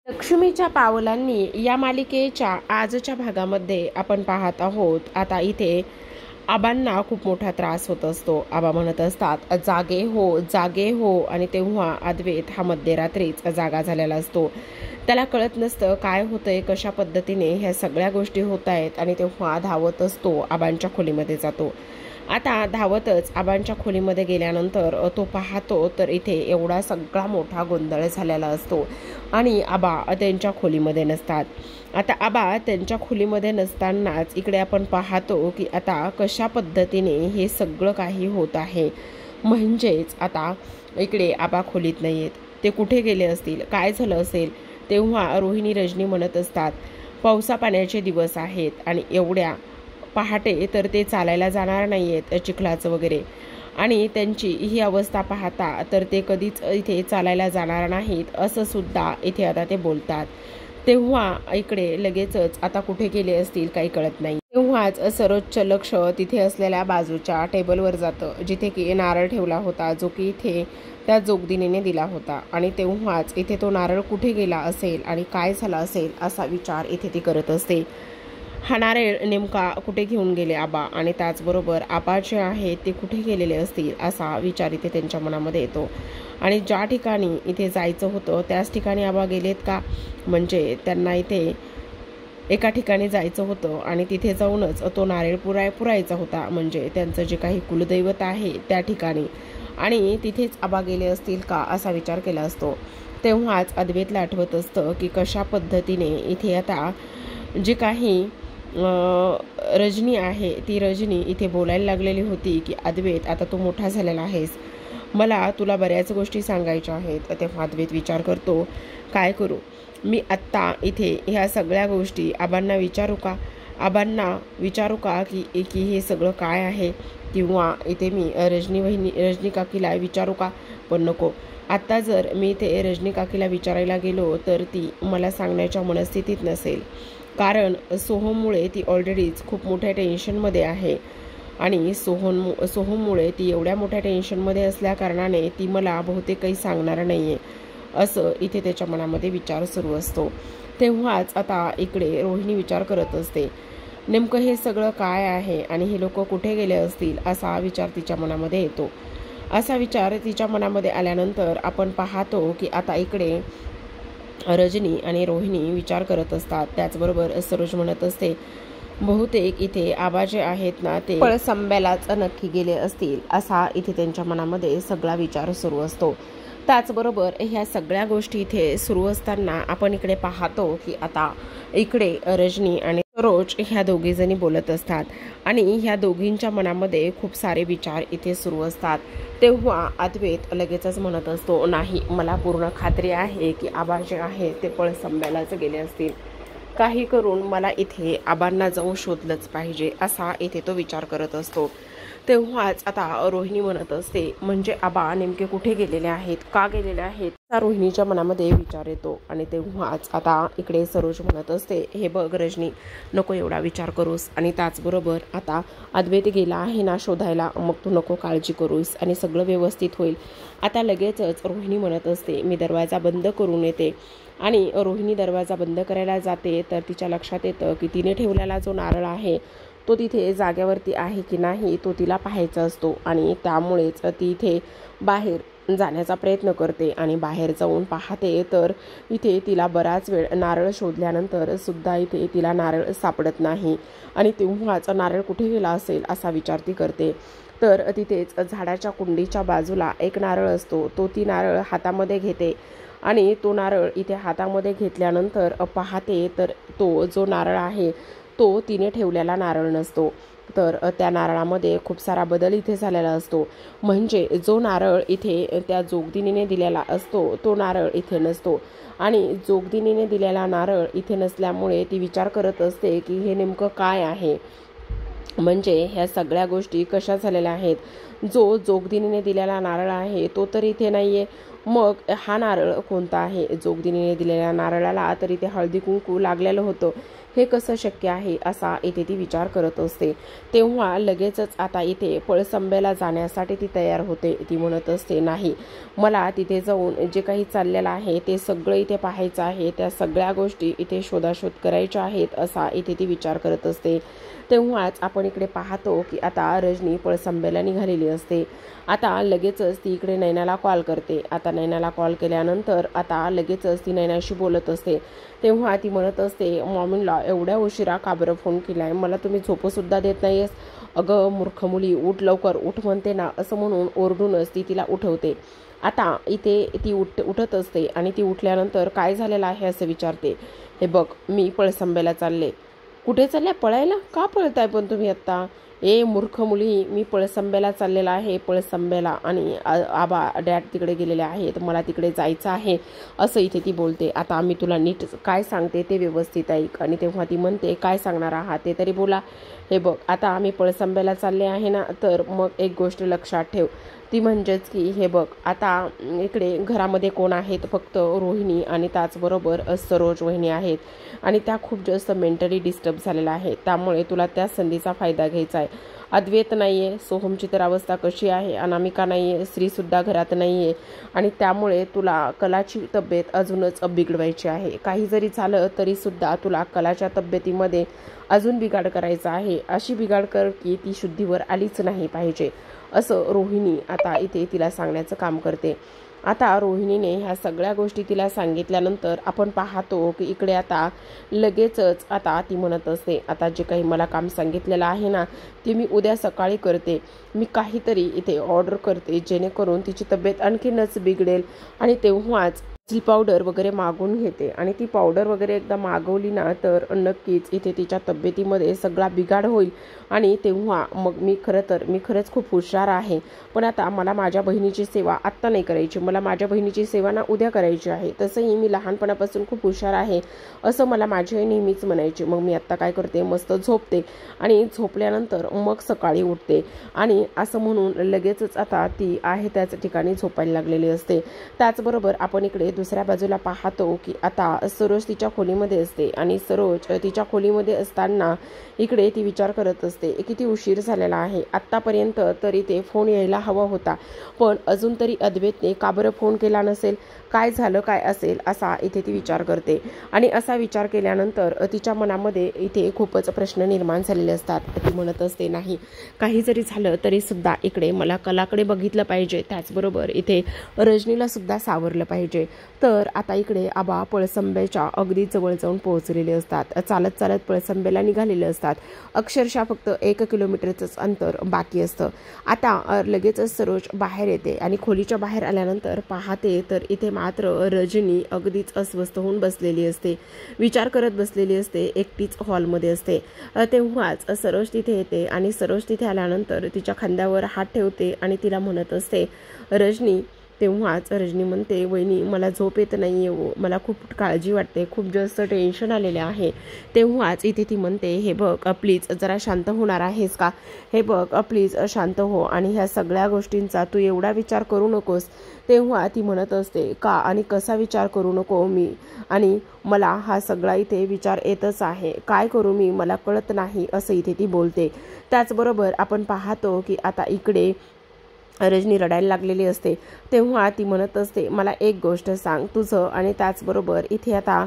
लक्ष्मीच्या पावलांनी या मालिकेच्या आजच्या भागामध्ये आपण पाहत आहोत. आता इथे आबांना खूप मोठा त्रास होत असतो. आबा म्हणत असतात जागे हो जागे हो, आणि तेव्हा अद्वैत हा मध्यरात्रीच जागा झालेला असतो. त्याला कळत नसतं काय होतंय, कशा पद्धतीने ह्या सगळ्या गोष्टी होत आहेत, आणि तेव्हा धावत असतो आबांच्या खोलीमध्ये जातो. आता धावतच आबांच्या खोलीमध्ये गेल्यानंतर तो पाहतो तर इथे एवढा सगळा मोठा गोंधळ झालेला असतो आणि आबा त्यांच्या खोलीमध्ये नसतात. आता आबा त्यांच्या खोलीमध्ये नसतानाच इकडे आपण पाहतो की आता कशा पद्धतीने हे सगळं काही होत आहे. म्हणजेच आता इकडे आबा खोलीत नाही आहेत. ते कुठे गेले असतील, काय झालं असेल. तेव्हा रोहिणी रजनी म्हणत असतात पावसा पाण्याचे दिवस आहेत आणि एवढ्या पहाटे तर ते चालायला जाणार नाही आहेत चिखलाचं वगैरे, आणि त्यांची ही अवस्था पाहता तर ते कधीच इथे चालायला जाणार नाहीत असं सुद्धा इथे आता ते बोलतात. तेव्हा इकडे लगेचच आता कुठे गेले असतील काही कळत नाही. तेव्हाच सरोजचं लक्ष तिथे असलेल्या बाजूच्या टेबलवर जातं जिथे की नारळ ठेवला होता, जो की इथे त्या जोगदिनीने दिला होता. आणि तेव्हाच इथे तो नारळ कुठे गेला असेल आणि काय झाला असेल असा विचार इथे ती करत असते. हा नारळ नेमका कुठे घेऊन गेले आबा, आणि त्याचबरोबर आबा जे आहेत ते कुठे गेलेले असतील असा विचार इथे त्यांच्या मनामध्ये येतो. आणि ज्या ठिकाणी इथे जायचं होतं त्याच ठिकाणी आबा गेलेत का, म्हणजे त्यांना इथे एका ठिकाणी जायचं होतं आणि तिथे जाऊनच तो नारळ पुरायचा होता, म्हणजे त्यांचं जे काही कुलदैवत आहे त्या ठिकाणी, आणि तिथेच आबा गेले असतील का असा विचार केला असतो. तेव्हाच अद्वैतला आठवत असतं की कशा पद्धतीने इथे आता जी काही रजनी आहे ती रजनी इथे बोलायला लागलेली होती की अद्वैत आता तू मोठा झालेला आहेस, मला तुला बऱ्याच गोष्टी सांगायच्या आहेत. तेव्हा अद्वैत विचार करतो काय करू मी आत्ता इथे ह्या सगळ्या गोष्टी आबांना विचारू का की हे सगळं काय आहे, किंवा इथे मी रजनी काकीला विचारू का. पण नको, आत्ता जर मी इथे रजनी काकीला विचारायला गेलो तर ती मला सांगण्याच्या मनस्थितीत नसेल, कारण सोहममुळे ती ऑलरेडीच खूप मोठ्या टेन्शनमध्ये आहे, आणि सोहममुळे ती एवढ्या मोठ्या टेन्शनमध्ये असल्याकारणाने ती मला बहुतेक काही सांगणार नाही आहे असं इथे त्याच्या मनामध्ये विचार सुरू असतो. तेव्हाच आता इकडे रोहिणी विचार करत असते नेमकं हे सगळं काय आहे आणि हे लोक कुठे गेले असतील असा विचार तिच्या मनामध्ये येतो. असा विचार तिच्या मनामध्ये आल्यानंतर आपण पाहतो की आता इकडे रजनी आणि रोहिणी विचार करत असतात. त्याचबरोबर सरोज म्हणत असते बहुतेक इथे आबा जे आहेत ना ते पळसंब्यालाच नक्की गेले असतील असा इथे त्यांच्या मनामध्ये सगळा विचार सुरू असतो. त्याचबरोबर ह्या सगळ्या गोष्टी इथे सुरू असताना आपण इकडे पाहतो की आता इकडे रजनी आणि सरोज ह्या दोघीजणी बोलत असतात आणि ह्या दोघींच्या मनामध्ये खूप सारे विचार इथे सुरू असतात. तेव्हा अद्वैत लगेचच म्हणत असतो नाही, मला पूर्ण खात्री आहे की आबा जे आहे ते पळसंब्यालाच गेले असतील. काही करून मला इथे आबांना जाऊन शोधलंच पाहिजे असा इथे तो विचार करत असतो. तेव्हाच आता रोहिणी म्हणत असते म्हणजे आबा नेमके कुठे गेलेले आहेत, का गेलेले आहेत, त्या रोहिणीच्या मनामध्ये विचार येतो. आणि तेव्हाच आता इकडे सरोज म्हणत असते हे बघ रजनी, नको एवढा विचार करूस, आणि त्याचबरोबर आता अद्वैत गेला आहे ना शोधायला, मग तू नको काळजी करूस आणि सगळं व्यवस्थित होईल. आता लगेचच रोहिणी म्हणत असते मी दरवाजा बंद करून येते. आणि रोहिणी दरवाजा बंद करायला जाते तर तिच्या लक्षात येतं की तिने ठेवलेला जो नारळ आहे तो तिथे जाग्यावरती आहे की नाही तो तिला पाहायचा असतो, आणि त्यामुळेच ती इथे बाहेर जाण्याचा प्रयत्न करते. आणि बाहेर जाऊन पाहते तर इथे तिला बराच वेळ नारळ शोधल्यानंतर सुद्धा इथे तिला नारळ सापडत नाही, आणि तेव्हाच नारळ कुठे गेला असेल असा विचार ती करते. तर तिथेच झाडाच्या कुंडीच्या बाजूला एक नारळ असतो, तो ती नारळ हातामध्ये घेते, आणि तो नारळ इथे हातामध्ये घेतल्यानंतर पाहते तर तो जो नारळ आहे तो तिने ठेवलेला नारळ नसतो, तर त्या नारळामध्ये खूप सारा बदल इथे झालेला असतो. म्हणजे जो नारळ इथे त्या जोगदिनीने दिलेला असतो तो नारळ इथे नसतो, आणि जोगदिनीने दिलेला नारळ इथे नसल्यामुळे ती विचार करत असते की हे नेमकं काय आहे, म्हणजे ह्या सगळ्या गोष्टी कशा झालेल्या आहेत. जो जोगदिनीने दिलेला नारळ आहे तो तर इथे नाही आहे, मग हा नारळ कोणता आहे? जोगदिनीने दिलेल्या नारळाला तर इथे हळदी कुंकू लागलेलं होतं, हे कसं शक्य आहे असा इथे ती विचार करत असते. तेव्हा लगेचच आता इथे पळसंब्याला जाण्यासाठी ती तयार होते. ती म्हणत असते, नाही, मला तिथे जाऊन जे काही चाललेलं आहे ते सगळं इथे पाहायचं आहे, त्या सगळ्या गोष्टी इथे शोधाशोध करायच्या आहेत असा इथे ती विचार करत असते. तेव्हाच आपण इकडे पाहतो की आता रजनी पळसंब्याला निघालेली असते. आता लगेचच ती इकडे नैनाला कॉल करते. आता नैनाला कॉल केल्यानंतर आता लगेचच ती नैनाशी बोलत असते. तेव्हा ती म्हणत असते, मॉमीला एवढ्या उशिरा का बरं फोन केलाय? मला तुम्ही झोपसुद्धा देत नाहीयेस. अगं मूर्ख मुली, उठ लवकर, उठ म्हणते ना, असं म्हणून ओरडूनच ती तिला उठवते. आता इथे ती उठत असते आणि ती उठल्यानंतर काय झालेलं आहे असं विचारते. हे बघ, मी पळसंब्याला चालले. कुठे चालल्या? पळायला? का पळताय पण तुम्ही आत्ता? ए मूर्ख मुली, मी पळसंब्याला चाललेला आहे, पळसंब्याला, आणि आबा डॅड तिकडे गेलेले आहेत, मला तिकडे जायचं आहे असं इथे ती बोलते. आता आम्ही तुला नीट काय सांगते ते व्यवस्थित ऐक. आणि तेव्हा ती म्हणते, काय सांगणार आहात ते तरी बोला. हे बघ, आता आम्ही पळसंब्याला चालले आहे ना, तर मग एक गोष्ट लक्षात ठेव, ती म्हणजेच की हे बघ, आता इकडे घरामध्ये कोण आहेत? फक्त रोहिणी आणि त्याचबरोबर सरोज वहिनी आहेत, आणि त्या खूप जास्त मेंटली डिस्टर्ब झालेल्या आहेत. त्यामुळे तुला त्या संधीचा फायदा घ्यायचा आहे. अद्वैत नाही आहे, सोहमची तर अवस्था कशी आहे, अनामिका नाही आहे, श्रीसुद्धा घरात नाही आहे, आणि त्यामुळे तुला कलाची तब्येत अजूनच बिघडवायची आहे. काही जरी झालं तरीसुद्धा तुला कलाच्या तब्येतीमध्ये अजून बिघाड करायचा आहे. अशी बिघाड कर की ती शुद्धीवर आलीच नाही पाहिजे, असं रोहिणी आता इथे तिला सांगण्याचं काम करते. आता रोहिणीने ह्या सगळ्या गोष्टी तिला सांगितल्यानंतर आपण पाहतो की इकडे आता लगेचच आता ती म्हणत असते, आता जे काही मला काम सांगितलेलं आहे ना, ते मी उद्या सकाळी करते. मी काहीतरी इथे ऑर्डर करते जेणेकरून तिची तब्येत आणखीनच बिघडेल, आणि तेव्हाच ती पावडर वगैरे मागून घेते. आणि ती पावडर वगैरे एकदा मागवली ना, तर नक्कीच इथे तिच्या तब्येतीमध्ये सगळा बिघाड होईल. आणि तेव्हा मग मी खरंच खूप हुशार आहे, पण आता मला माझ्या बहिणीची सेवा आत्ता नाही करायची, मला माझ्या बहिणीची सेवा ना उद्या करायची आहे. तसंही मी लहानपणापासून खूप हुशार आहे असं मला माझी आई नेहमीच म्हणायची. मग मी आत्ता काय करते, मस्त झोपते, आणि झोपल्यानंतर मग सकाळी उठते, आणि असं म्हणून लगेचच आता ती आहे त्याच ठिकाणी झोपायला लागलेली असते. त्याचबरोबर आपण इकडे दुसऱ्या बाजूला पाहतो की आता सरोज तिच्या खोलीमध्ये असते, आणि सरोज तिच्या खोलीमध्ये असताना इकडे ती विचार करत असते, किती उशीर झालेला आहे. आत्तापर्यंत तरी ते फोन यायला हवा होता, पण अजून तरी अद्वैतने का बरं फोन केला नसेल? काय झालं, काय असेल असा इथे ती विचार करते. आणि असा विचार केल्यानंतर तिच्या मनामध्ये इथे खूपच प्रश्न निर्माण झालेले असतात. ती म्हणत असते, नाही, काही जरी झालं तरी सुद्धा इकडे मला कलाकडे बघितलं पाहिजे, त्याचबरोबर इथे रजनीला सुद्धा सावरलं पाहिजे. तर आता इकडे आबा पळसंब्याच्या अगदी जवळ जाऊन पोहोचलेले असतात. चालत चालत पळसंब्याला निघालेले असतात. अक्षरशः फक्त 1 किलोमीटरचंच अंतर बाकी असतं. आता लगेचच सरोज बाहेर येते, आणि खोलीच्या बाहेर आल्यानंतर पाहते तर इथे मात्र रजनी अगदीच अस्वस्थ होऊन बसलेली असते, विचार करत बसलेली असते, एकटीच हॉलमध्ये असते. तेव्हाच सरोज तिथे येते, आणि सरोज तिथे आल्यानंतर तिच्या खांद्यावर हात ठेवते आणि तिला म्हणत असते, रजनी. तेव्हाच रजनी म्हणते, वहिनी, मला झोप येत नाही आहे, मला खूप काळजी वाटते, खूप जास्त टेन्शन आलेले आहे. तेव्हाच इथे ती म्हणते, हे बघ प्लीज जरा शांत होणार आहेस का? हे बघ प्लीज शांत हो, आणि ह्या सगळ्या गोष्टींचा तू एवढा विचार करू नकोस. तेव्हा ती म्हणत असते, का आणि कसा विचार करू नको मी? आणि मला हा सगळा इथे विचार येतच आहे, काय करू मी, मला कळत नाही असं इथे ती बोलते. त्याचबरोबर आपण पाहतो की आता इकडे रजनी रडायला लागलेली असते. तेव्हा ती म्हणत असते, मला एक गोष्ट सांग, तुझं आणि त्याचबरोबर इथे आता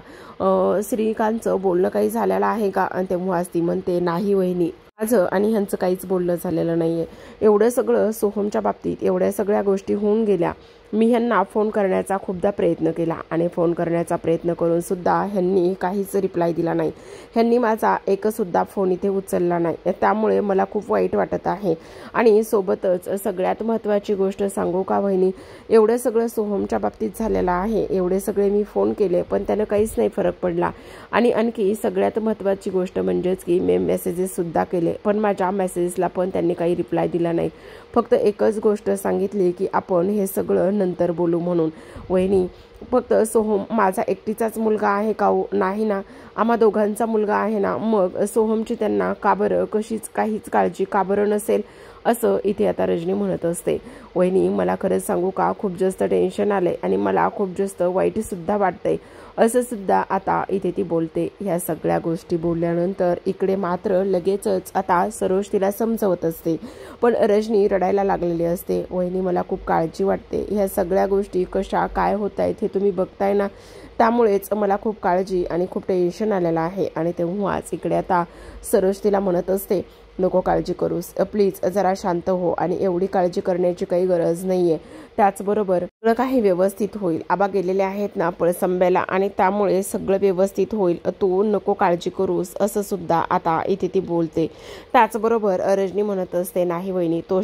श्रीकांतचं बोलणं काही झालेलं आहे का? आणि तेव्हाच ती म्हणते, नाही वहिनी, माझं आणि ह्यांचं काहीच बोलणं झालेलं नाही आहे. एवढं सगळं सोहमच्या बाबतीत एवढ्या सगळ्या गोष्टी होऊन गेल्या. मी ह्यांना फोन करण्याचा खूपदा प्रयत्न केला, आणि फोन करण्याचा प्रयत्न करून सुद्धा ह्यांनी काहीच रिप्लाय दिला नाही. ह्यांनी माझा एकसुद्धा फोन इथे उचलला नाही. त्यामुळे मला खूप वाईट वाटत आहे. आणि सोबतच सगळ्यात महत्त्वाची गोष्ट सांगू का वहिनी, एवढं सगळं सोहमच्या बाबतीत झालेलं आहे, एवढे सगळे मी फोन केले पण त्यानं काहीच नाही फरक पडला. आणि आणखी सगळ्यात महत्त्वाची गोष्ट म्हणजेच की मी मेसेजेससुद्धा केले, पण माझ्या मेसेजेसला पण त्यांनी काही रिप्लाय दिला नाही. फक्त एकच गोष्ट सांगितली की आपण हे सगळं नंतर बोलू म्हणून. वहिनी, फक्त सोहम माझा एकटीचाच मुलगा आहे का? नाही ना, आम्हा दोघांचा मुलगा आहे ना. मग सोहमची त्यांना का बरं काहीच काळजी का बरं नसेल असं इथे आता रजनी म्हणत असते. वहिनी मला खरंच सांगू का, खूप जास्त टेन्शन आलंय आणि मला खूप जास्त वाईट सुद्धा वाटतंय असं सुद्धा आता इथे ती बोलते. ह्या सगळ्या गोष्टी बोलल्यानंतर इकडे मात्र लगेचच आता सरोज तिला समजवत असते, पण रजनी रडायला लागलेली असते. वहिनी मला खूप काळजी वाटते, ह्या सगळ्या गोष्टी कशा काय होत आहेत हे तुम्ही बघताय ना, त्यामुळेच मला खूप काळजी आणि खूप टेन्शन आलेलं आहे. आणि तेव्हाच इकडे आता सरोज तिला म्हणत असते, नको काळजी करूस, प्लीज जरा शांत हो आणि एवढी काळजी करण्याची काही गरज नाहीये. त्याचबरोबर सगळं काही व्यवस्थित होईल. आबा गेलेले आहेत ना पळसंब्याला आणि त्यामुळे सगळं व्यवस्थित होईल, तू नको काळजी करूस असं सुद्धा आता इथे ती बोलते. त्याचबरोबर रजनी म्हणत असते, नाही वहिनी, तो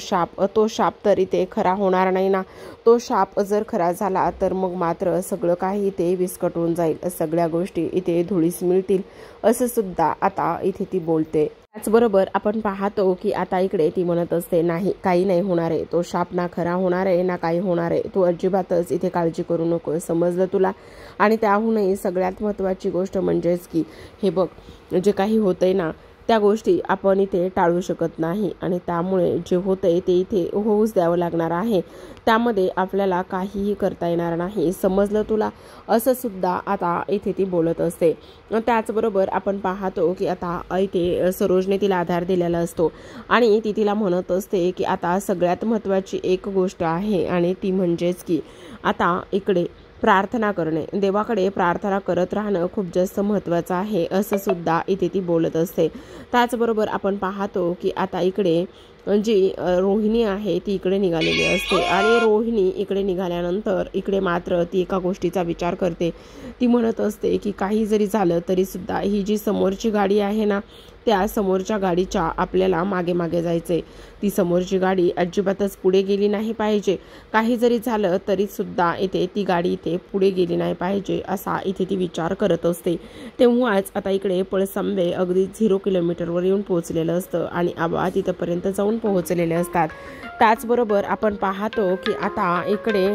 शाप तर इथे खरा होणार नाही ना. तो शाप जर खरा झाला तर मग मात्र सगळं काही इथे विस्कटून जाईल, सगळ्या गोष्टी इथे धुळीस मिळतील असं सुद्धा आता इथे ती बोलते. त्याचबरोबर आपण पाहतो की आता इकडे ती म्हणत असते, नाही काही नाही होणार आहे, तो शाप ना खरा होणार आहे ना काही होणार आहे, तू अजिबातच इथे काळजी करू नको, समजलं तुला. आणि त्याहूनही सगळ्यात महत्त्वाची गोष्ट म्हणजेच की हे बघ, जे काही होतंय ना त्या गोष्टी आपण इथे टाळू शकत नाही आणि त्यामुळे जे होतंय ते इथे होऊच द्यावं लागणार आहे, त्यामध्ये आपल्याला काहीही करता येणार नाही, समजलं तुला, असं सुद्धा आता इथे ती बोलत असते. त्याचबरोबर आपण पाहतो की आता इथे सरोजने तिला आधार दिलेला असतो आणि ती तिला म्हणत असते की आता सगळ्यात महत्त्वाची एक गोष्ट आहे आणि ती म्हणजेच की आता इकडे प्रार्थना करणे, देवाकडे प्रार्थना करत राहणं खूप जास्त महत्त्वाचं आहे असं सुद्धा इथे ती बोलत असते. त्याचबरोबर आपण पाहतो की आता इकडे जी रोहिणी आहे ती इकडे निघालेली असते आणि रोहिणी इकडे निघाल्यानंतर इकडे मात्र ती एका गोष्टीचा विचार करते. ती म्हणत असते की काही जरी झालं तरी सुद्धा ही जी समोरची गाडी आहे ना, त्या समोरच्या गाडीच्या आपल्याला मागे मागे जायचंय, ती समोरची गाडी अजिबातच पुढे गेली नाही पाहिजे, काही जरी झालं तरी सुद्धा इथे ती गाडी इथे पुढे गेली नाही पाहिजे असा इथे ती विचार करत असते. तेव्हाच आता इकडे पळसंबे अगदी 0 किलोमीटरवर येऊन पोहोचलेलं असतं आणि आबा तिथपर्यंत जाऊन पोहोचलेले असतात. त्याचबरोबर आपण पाहतो की आता इकडे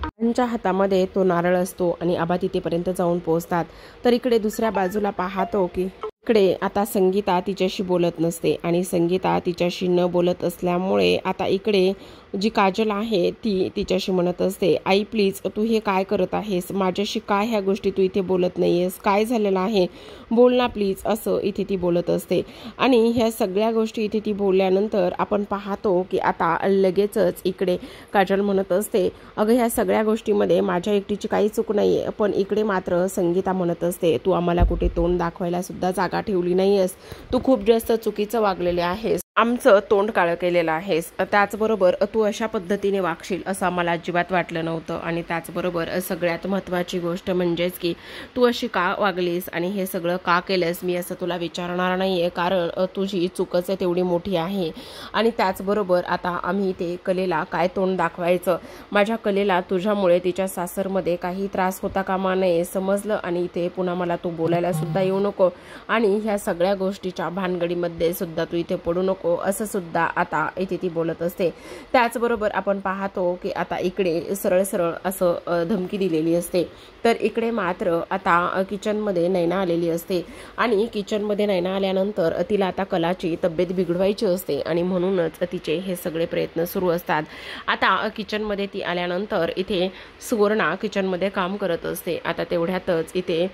त्यांच्या हातामध्ये तो नारळ असतो आणि आबा तिथेपर्यंत जाऊन पोहोचतात. तर इकडे दुसऱ्या बाजूला पाहतो की इकडे आता संगीता तिच्याशी बोलत नसते आणि संगीता तिच्याशी न बोलत असल्यामुळे आता इकडे जी काजल आहे ती तिच्याशी म्हणत असते, आई प्लीज तू हे काय करत आहेस, माझ्याशी काय ह्या गोष्टी तू इथे बोलत नाहीयेस, काय झालेलं आहे, बोल ना प्लीज, असं इथे ती बोलत असते. आणि ह्या सगळ्या गोष्टी इथे ती बोलल्यानंतर आपण पाहतो की आता लगेचच इकडे काजल म्हणत असते, अगं ह्या सगळ्या गोष्टीमध्ये माझ्या एकटीची काही चूक नाहीये, पण इकडे मात्र संगीता म्हणत असते, तू आम्हाला कुठे तोंड दाखवायला सुद्धा जागा ठेवली नाहीयेस, तू खूप जास्त चुकीचं वागलेले आहेस, आमचं तोंड काळं केलेलं आहेस, त्याचबरोबर तू अशा पद्धतीने वागशील असं आम्हाला अजिबात वाटलं नव्हतं. आणि त्याचबरोबर सगळ्यात महत्त्वाची गोष्ट म्हणजेच की तू अशी का वागलीस आणि हे सगळं का केलंस मी असं तुला विचारणार नाही आहे, कारण तुझी चूकच तेवढी मोठी आहे. आणि त्याचबरोबर आता आम्ही ते कलेला काय तोंड दाखवायचं, माझ्या कलेला तुझ्यामुळे तिच्या सासरमध्ये काही त्रास होता कामा नये, समजलं. आणि इथे पुन्हा मला तू बोलायला सुद्धा येऊ नको आणि ह्या सगळ्या गोष्टीच्या भानगडीमध्ये सुद्धा तू इथे पडू नको असं सुद्धा आता इथे ती बोलत असते. त्याचबरोबर आपण पाहतो की आता इकडे सरळ सरळ असं धमकी दिलेली असते. तर इकडे मात्र आता किचनमध्ये नैना आलेली असते आणि किचनमध्ये नैना आल्यानंतर तिला आता कलाची तब्येत बिघडवायची असते आणि म्हणूनच तिचे हे सगळे प्रयत्न सुरू असतात. आता किचनमध्ये ती आल्यानंतर इथे सुवर्णा किचनमध्ये काम करत असते. आता तेवढ्यातच इथे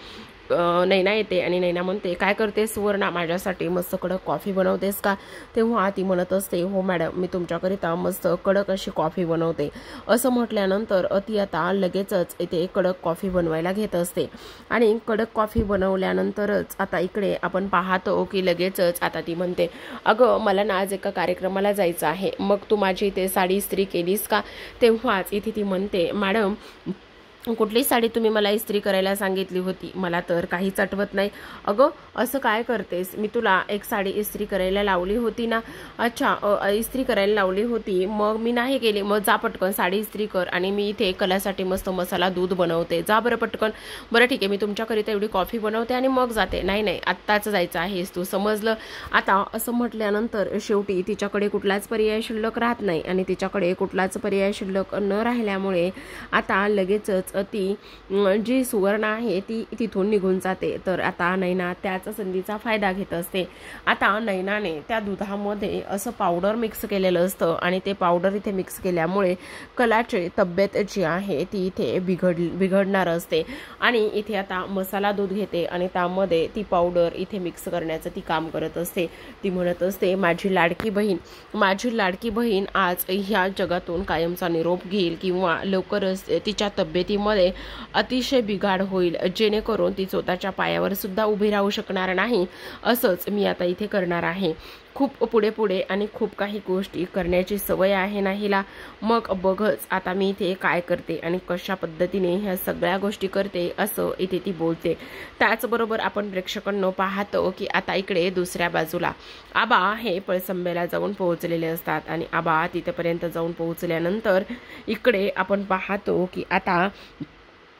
नैना येते आणि नैना म्हणते, काय करते सुवर्णा, माझ्यासाठी मस्त कडक कॉफी बनवतेस का? तेव्हा ती म्हणत असते, हो मॅडम, मी तुमच्याकरिता मस्त कडक अशी कॉफी बनवते. असं म्हटल्यानंतर ती आता लगेचच इथे कडक कॉफी बनवायला घेत असते आणि कडक कॉफी बनवल्यानंतरच आता इकडे आपण पाहतो की लगेचच आता ती म्हणते, अगं मला ना आज एका कार्यक्रमाला जायचं आहे, मग तू माझी इथे साडी इस्त्री केलीस का? तेव्हाच इथे ती म्हणते, मॅडम कुठली साडी तुम्ही मला इस्त्री करायला सांगितली होती, मला तर काहीच आठवत नाही. अगं असं काय करतेस, मी तुला एक साडी इस्त्री करायला लावली होती ना. अच्छा, इस्त्री करायला लावली होती, मग मी नाही केली, मग जा पटकन साडी इस्त्री कर आणि मी इथे कलासाठी मस्त मसाला दूध बनवते, जा बरं पटकन. बरं ठीक आहे, मी तुमच्याकरिता एवढी कॉफी बनवते आणि मग जाते. नाही नाही, आत्ताच जायचं आहेस तू, समजलं. आता असं म्हटल्यानंतर शेवटी तिच्याकडे कुठलाच पर्याय शिल्लक राहत नाही आणि तिच्याकडे कुठलाच पर्याय शिल्लक न राहिल्यामुळे आता लगेचच ती जी सुवर्ण आहे ती तिथून निघून जाते। तर आता नैना त्याच संधीचा फायदा घेत असते। आता नैनाने त्या दुधामध्ये असं पावडर मिक्स केलेलं असतं आणि ते पावडर इथे मिक्स केल्यामुळे कलाची तब्येत जी आहे ती इथे बिघडणार असते आणि इथे आता मसाला दूध घेते आणि त्यामध्ये ती पावडर इथे मिक्स करण्याचं ती काम करत असते। ती म्हणत असते, माझी लाडकी बहीण आज ह्या जगातून कायमचा निरोप घेईल किंवा लवकरच तिच्या तब्येतीमध्ये अतिशय बिघाड होईल, जेणेकरून ती स्वतःच्या पायावर सुद्धा उभी राहू शकणार नाही। असंच मी आता इथे करणार आहे। खूप पुढे आणि खूप काही गोष्टी करण्याची सवय आहे ना हिला, मग बघच आता मी इथे काय करते आणि कशा पद्धतीने ह्या सगळ्या गोष्टी करते, असं इथे ती बोलते। त्याचबरोबर आपण प्रेक्षकांनो पाहतो की आता इकडे दुसऱ्या बाजूला आबा हे पळसंब्याला जाऊन पोहोचलेले असतात आणि आबा तिथपर्यंत जाऊन पोहोचल्यानंतर इकडे आपण पाहतो की आता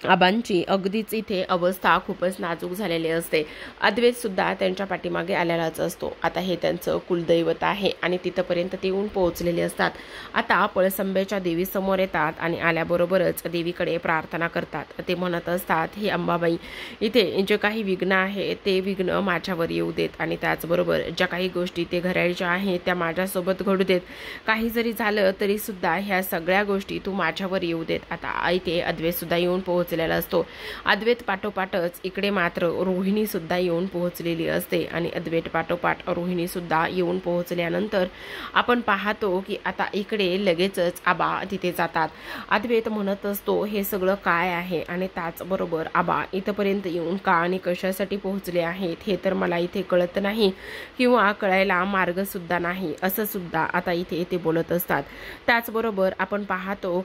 आबांची अगदीच इथे अवस्था खूपच नाजूक झालेली असते। अद्वैत सुद्धा त्यांच्या पाठीमागे आलेलाच असतो। आता हे त्यांचं कुलदैवत आहे आणि तिथपर्यंत ते येऊन पोहोचलेले असतात। आता पळसंब्याच्या देवी समोर येतात आणि आल्याबरोबरच देवीकडे प्रार्थना करतात। ते म्हणत असतात, हे अंबाबाई, इथे जे काही विघ्न आहे ते विघ्न माझ्यावर येऊ देत आणि त्याचबरोबर ज्या काही गोष्टी ते घडायच्या आहेत त्या माझ्यासोबत घडू देत। काही जरी झालं तरी सुद्धा ह्या सगळ्या गोष्टी तू माझ्यावर येऊ देत। आता इथे अद्वैत सुद्धा येऊन पोहोचलेला असतो। अद्वैत पाठोपाठच इकडे मात्र रोहिणी सुद्धा येऊन पोहोचलेली असते आणि अद्वैत पाठोपाठ रोहिणी सुद्धा येऊन पोहोचल्यानंतर आपण पाहतो की आता इकडे लगेचच आबा तिथे जातात। अद्वैत म्हणत असतो, हे सगळं काय आहे आणि त्याचबरोबर आबा इथपर्यंत येऊन का आणि कशासाठी पोहोचले आहेत हे तर मला इथे कळत नाही किंवा कळायला मार्ग सुद्धा नाही, असं सुद्धा आता इथे ते बोलत असतात। त्याचबरोबर आपण पाहतो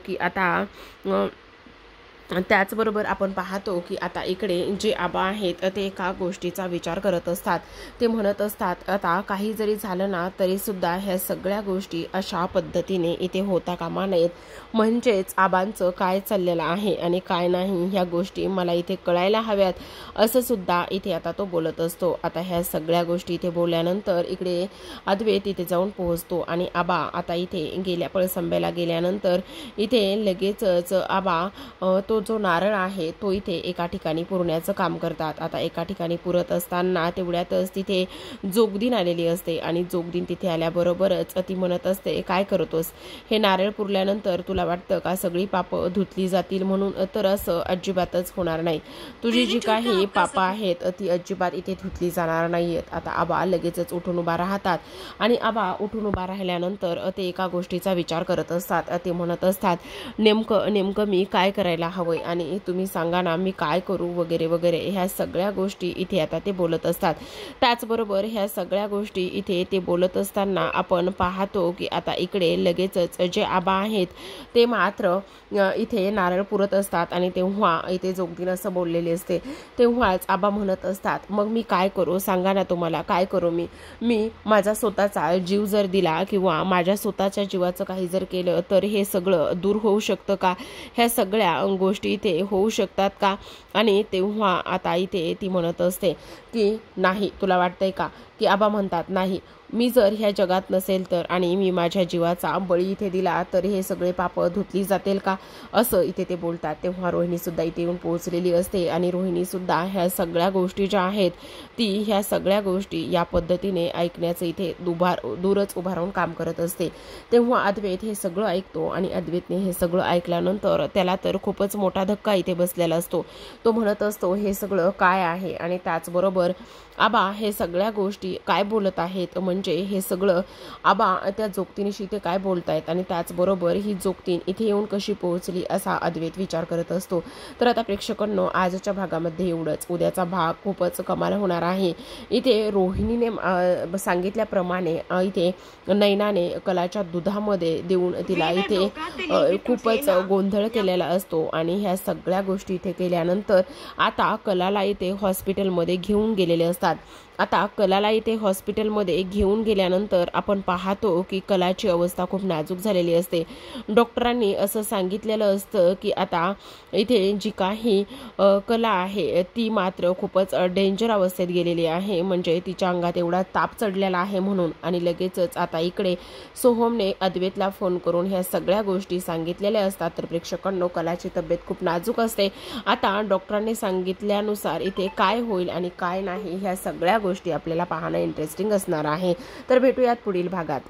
की आता इकडे जे आबा आहेत ते एका गोष्टीचा विचार करत असतात। ते म्हणत असतात, आता काही जरी झालं ना तरी सुद्धा ह्या सगळ्या गोष्टी अशा पद्धतीने इथे होता कामा नयेत, म्हणजेच आबांचं काय चाललेलं आहे आणि काय नाही ह्या गोष्टी मला इथे कळायला हव्यात, असं सुद्धा इथे आता तो बोलत असतो। आता ह्या सगळ्या गोष्टी इथे बोलल्यानंतर इकडे अद्वैत इथे जाऊन पोहोचतो आणि आबा आता इथे पळसंब्याला गेल्यानंतर इथे लगेचच आबा तो जो नारळ आहे तो इथे एका ठिकाणी पुरण्याचं काम करतात। आता एका ठिकाणी पुरत असताना तेवढ्यातच तिथे जोगदीन आलेली असते आणि जोगदीन तिथे आल्याबरोबरच ती म्हणत असते, काय करतोस, हे नारळ पुरल्यानंतर तुला वाटतं का सगळी पापं धुतली जातील म्हणून? तर असं अजिबातच होणार नाही, तुझी जी काही पापं आहेत ती अजिबात इथे धुतली जाणार नाहीयेत। आता आबा लगेचच उठून उभा राहतात आणि आबा उठून उभा राहिल्यानंतर ते एका गोष्टीचा विचार करत असतात। ते म्हणत असतात, नेमकं मी काय करायला हवंय आणि तुम्ही सांगा ना, मी काय करू वगैरे वगैरे, ह्या सगळ्या गोष्टी इथे आता ते बोलत असतात। त्याचबरोबर ह्या सगळ्या गोष्टी इथे ते बोलत असताना आपण पाहतो की आता इकडे लगेचच जे आबा आहेत ते मात्र इथे नारळ पुरत असतात आणि तेव्हा इथे जोगदीन असं बोललेले असते। तेव्हाच आबा म्हणत असतात, मग मी काय करू सांगा ना, तुम्हाला काय करू? मी माझा स्वतःचा जीव जर दिला किंवा माझ्या स्वतःच्या जीवाचं काही जर केलं तर हे सगळं दूर होऊ शकतं का? ह्या सगळ्या गोष्टी इथे होऊ शकतात का? आणि तेव्हा आता इथे ती म्हणत असते की नाही, तुला वाटतंय का? की आबा म्हणतात, नाही, मी जर ह्या जगात नसेल तर आणि मी माझ्या जीवाचा बळी इथे दिला तर हे सगळे पाप धुतली जातील का? असं इथे ते बोलतात। तेव्हा रोहिणी सुद्धा इथे येऊन पोहोचलेली असते आणि रोहिणी सुद्धा ह्या सगळ्या गोष्टी ज्या आहेत ह्या सगळ्या गोष्टी या पद्धतीने ऐकण्याचं इथे दूरच उभा राहून काम करत असते। तेव्हा अद्वैत हे सगळं ऐकतो आणि अद्वैतने हे सगळं ऐकल्यानंतर त्याला तर खूपच मोठा धक्का इथे बसलेला असतो। तो म्हणत असतो, हे सगळं काय आहे? आणि त्याचबरोबर आबा हे सगळ्या गोष्टी काय बोलत आहेत, म्हणजे हे सगळं आबा त्या जोगतीनिशी इथे काय बोलतायत आणि त्याचबरोबर ही जोगतीन इथे येऊन कशी पोहोचली, असा अद्वैत विचार करत असतो। तर आता प्रेक्षकांनो, आजच्या भागामध्ये एवढंच। उद्याचा भाग खूपच कमाल होणार आहे। इथे रोहिणीने सांगितल्याप्रमाणे इथे नैनाने कलाच्या दुधामध्ये देऊन तिला इथे खूपच गोंधळ केलेला असतो आणि ह्या सगळ्या गोष्टी इथे केल्यानंतर आता कलाला इथे हॉस्पिटलमध्ये घेऊन गेलेले असतात। आता कलाला इथे हॉस्पिटलमध्ये घेऊन गेल्यानंतर आपण पाहतो की कलाची अवस्था खूप नाजूक झालेली असते. डॉक्टरांनी असं सांगितलेलं असतं की आता इथे जी काही कला आहे ती मात्र खूपच डेंजर अवस्थेत गेलेली आहे, म्हणजे तिच्या अंगात एवढा ताप चढलेला आहे म्हणून. आणि लगेचच आता इकडे सोहमने अद्वैतला फोन करून ह्या सगळ्या गोष्टी सांगितलेल्या असतात. तर प्रेक्षकांनो, कलाची तब्येत खूप नाजूक असते. आता डॉक्टरांनी सांगितल्यानुसार इथे काय होईल आणि काय नाही ह्या सगळ्या गोष्टी आपल्याला पाहणं इंटरेस्टिंग असणार आहे. तर भेटूयात पुढील भागात.